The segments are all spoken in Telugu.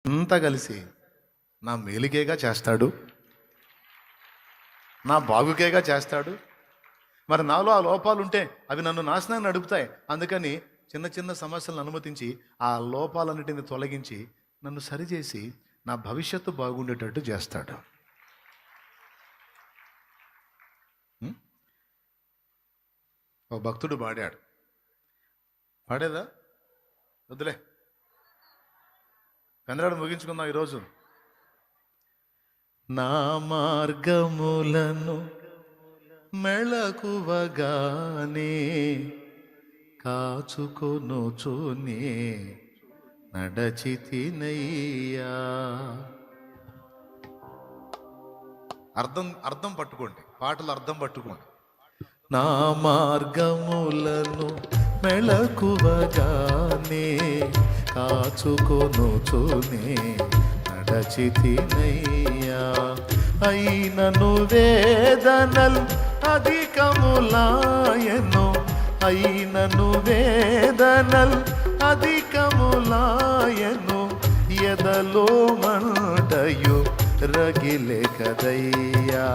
అంతా కలిసి నా మేలుకేగా చేస్తాడు, నా బాగుకేగా చేస్తాడు. మరి నాలో ఆ లోపాలు ఉంటే అవి నన్ను నాశనాన్ని నడుపుతాయి. అందుకని చిన్న చిన్న సమస్యలను అనుమతించి ఆ లోపాలన్నిటిని తొలగించి నన్ను సరిచేసి నా భవిష్యత్తు బాగుండేటట్టు చేస్తాడు. ఒక భక్తుడు పాడేదా వద్దులే, పెందరాడు ముగించుకుందాం ఈరోజు. నా మార్గములను మెళకువగానే కాచుకొనుచునే నడచితినయ్యా. అర్థం పట్టుకోండి, పాటలు అర్థం పట్టుకోండి. నా మార్గములను మెళకువగానే కాచుకొనుచునే నడచితినయ్యా. అయినను వేదనల్ అధికములాయను, అయినను వేదనల్ అధికములాయను. ఎదలో మంటయు రగిలే కదయ్యా,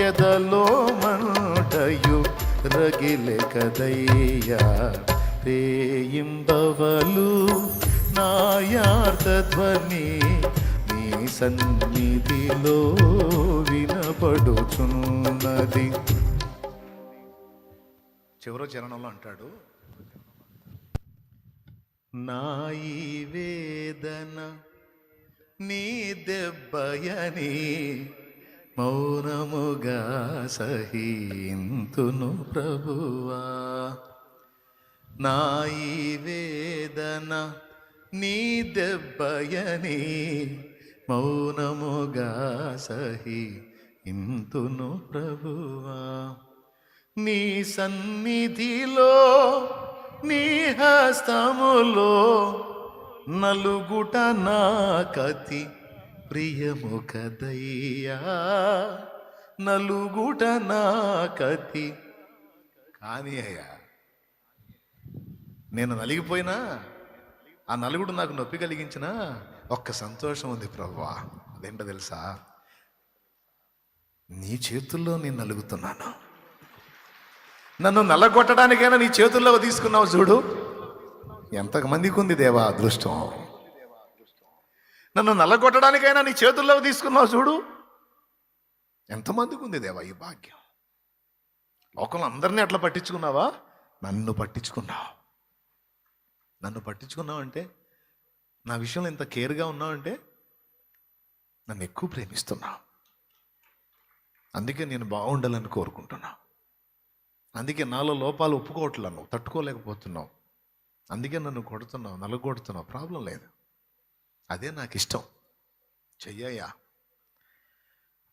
ఎదలో మంటయు రగిలే కదయ్యా. రేయింబవలు నాయార్త ధ్వని నీ సన్నిధిలో వినపడుచున్నది. చివరో చరణంలో అంటాడు, నా ఈ వేదన నీ దెబ్బయని మౌనముగా సహింతును ప్రభువా. నా ఈ వేదన నీ దెబ్బయని మౌనముగా సహింతును ప్రభువా. నీ సన్నిధిలో నీ హస్తములో నలుగుట నాకతి ప్రియము కదయ్యా, నలుగుట నాకతి. కానీ అయ్యా, నేను నలిగిపోయినా ఆ నలుగుడు నాకు నొప్పి కలిగించిన ఒక్క సంతోషం ఉంది ప్రభువా. అదేంటో తెలుసా? నీ చేతుల్లో నేను నలుగుతున్నాను. నన్ను నల్లగొట్టడానికైనా నీ చేతుల్లో తీసుకున్నావు చూడు. ఎంతమందికి ఉంది దేవా అదృష్టం. నన్ను నల్లగొట్టడానికైనా నీ చేతుల్లో తీసుకున్నావు చూడు. ఎంతమందికి ఉంది దేవా ఈ భాగ్యం. లోకంలో అందరినీ అట్లా పట్టించుకున్నావా? నన్ను పట్టించుకున్నావు. నన్ను పట్టించుకున్నావు అంటే, నా విషయంలో ఇంత కేర్గా ఉన్నావు అంటే నన్ను ఎక్కువ ప్రేమిస్తున్నావు. అందుకే నేను బాగుండాలని కోరుకుంటున్నావు. అందుకే నాలో లోపాలు ఒప్పుకోవట్లా, నువ్వు తట్టుకోలేకపోతున్నావు. అందుకే నన్ను కొడుతున్నావు, నలగొడుతున్నావు. ప్రాబ్లం లేదు, అదే నాకు ఇష్టం. చెయ్యయ్యా.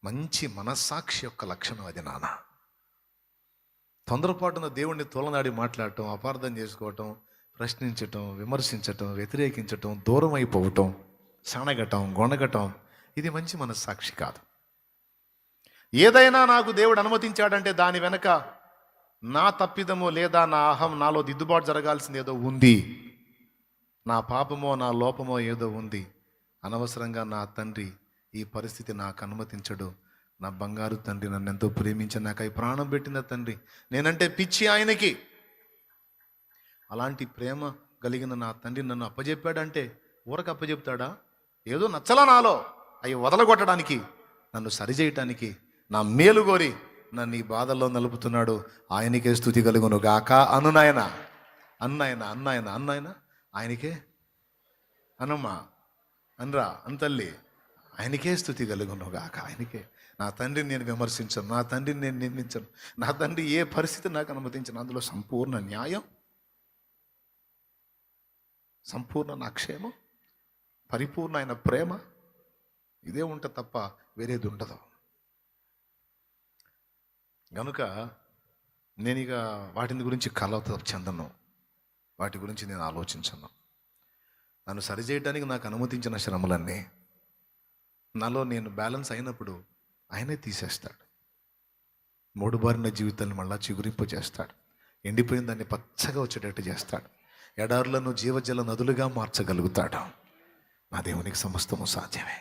మంచి మనస్సాక్షి యొక్క లక్షణం అది నాన్న. తొందరపాటున దేవుణ్ణి తోలనాడి మాట్లాడటం, అపార్థం చేసుకోవటం, ప్రశ్నించటం, విమర్శించటం, వ్యతిరేకించటం, దూరం అయిపోవటం, సనగటం, గొనగటం, ఇది మంచి మనస్సాక్షి కాదు. ఏదైనా నాకు దేవుడు అనుమతించాడంటే దాని వెనక నా తప్పిదమో లేదా నా అహం, నాలో దిద్దుబాటు జరగాల్సింది ఏదో ఉంది. నా పాపమో నా లోపమో ఏదో ఉంది. అనవసరంగా నా తండ్రి ఈ పరిస్థితి నాకు అనుమతించడు. నా బంగారు తండ్రి నన్ను ఎంతో ప్రేమించి నాకై ప్రాణం పెట్టిన తండ్రి, నేనంటే పిచ్చి ఆయనకి. అలాంటి ప్రేమ కలిగిన నా తండ్రి నన్ను అప్పజెప్పాడంటే ఊరకు అప్పజెప్తాడా? ఏదో నచ్చలా నాలో అవి వదలగొట్టడానికి, నన్ను సరిచేయటానికి, నా మేలు కోరి నన్ను ఈ బాధల్లో నలుపుతున్నాడు. ఆయనకే స్తుతి కలుగును గాక. అనునాయన అన్నాయన అన్నాయన అన్నాయన ఆయనకే అనమ్మా అనరా అంతల్లి, ఆయనకే స్తుతి కలుగును గాక. ఆయనకే. నా తండ్రిని నేను విమర్శించను, నా తండ్రిని నేను నిందించను. నా తండ్రి ఏ పరిస్థితి నాకు అనుమతించను. అందులో సంపూర్ణ న్యాయం, సంపూర్ణ నా క్షేమం, పరిపూర్ణ ఆయన ప్రేమ, ఇదే ఉంటుంది తప్ప వేరేది ఉండదు. కనుక నేను ఇక వాటిని గురించి కలత చెందను, వాటి గురించి నేను ఆలోచించను. నన్ను సరిచేయడానికి నాకు అనుమతించిన శ్రమలన్నీ నాలో నేను బ్యాలెన్స్ అయినప్పుడు ఆయనే తీసేస్తాడు. మూడుబారిన జీవితాన్ని మళ్ళా చిగురింపు చేస్తాడు. ఎండిపోయిన దాన్ని పచ్చగా వచ్చేటట్టు చేస్తాడు. ఎడారులను జీవజల నదులుగా మార్చగలుగుతాడు. నా దేవునికి సమస్తము సాధ్యమే.